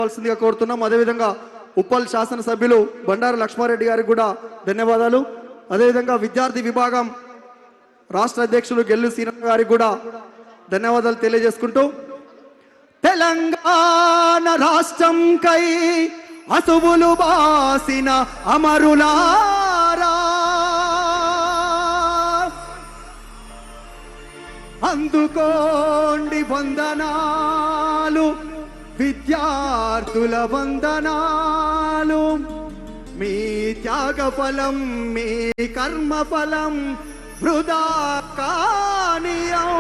కావాల్సిందిగా కోరుతున్నాం. అదేవిధంగా ఉప్పల్ శాసనసభ్యులు బండారు లక్ష్మారెడ్డి గారికి కూడా ధన్యవాదాలు. అదేవిధంగా విద్యార్థి విభాగం రాష్ట్ర అధ్యక్షులు గెల్లు సీనన్న గారికి కూడా ధన్యవాదాలు తెలియజేసుకుంటూ, తెలంగాణ రాష్ట్రం కై అసువులు బాసిన అమరులారా, అందుకోండి వందనాలు విద్యార్థుల వందనాలు. మీ త్యాగ ఫలం మీ కర్మ ఫలం వృధా కానియం.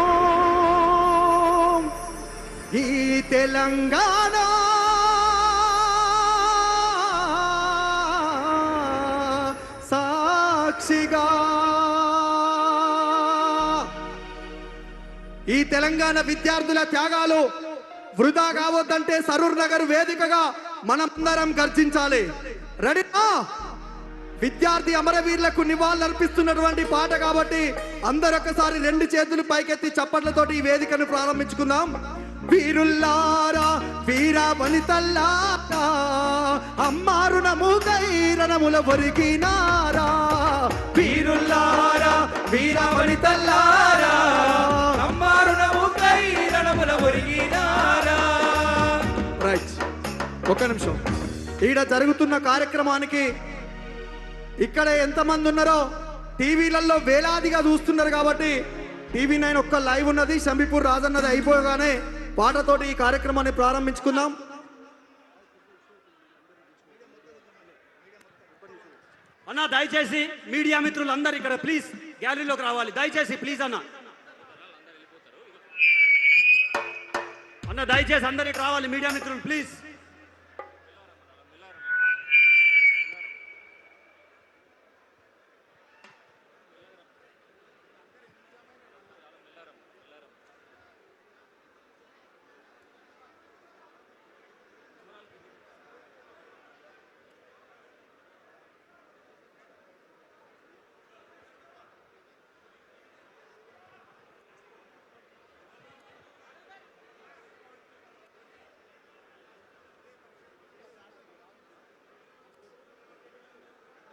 ఈ తెలంగాణ సాక్షిగా, ఈ తెలంగాణ విద్యార్థుల త్యాగాలు వృధా కావద్దంటే సరూర్ నగర్ వేదికగా మనందరం గర్జించాలి. రెడీనా? విద్యార్థి అమరవీరులకు నివాళులర్పిస్తున్నటువంటి పాట కాబట్టి అందరొకసారి రెండు చేతులు పైకెత్తి చప్పట్లతోటి ఈ వేదికను ప్రారంభించుకుందాం. వీరుల్లారా వీర వనితల్లారా, అమ్మారు నముకై రణముల ఒరిగినారా. వీరుల్లారా వీర వనితల్లారా, అమ్మారు నముకై రణముల ఒరిగినారా. రైట్, ఒక్క నిమిషం. ఈడ జరుగుతున్న కార్యక్రమానికి ఇక్కడ ఎంతమంది ఉన్నారో టీవీలలో వేలాదిగా చూస్తున్నారు కాబట్టి TV9 ఒక్క లైవ్ ఉన్నది. శంబీపూర్ రాజన్నది అయిపోగానే పాటతోటి ఈ కార్యక్రమాన్ని ప్రారంభించుకుందాం. అన్న దయచేసి మీడియా మిత్రులు అందరు ఇక్కడ ప్లీజ్ గ్యాలరీలోకి రావాలి దయచేసి, ప్లీజ్ అన్న. అన్న దయచేసి అందరికి రావాలి మీడియా మిత్రులు ప్లీజ్.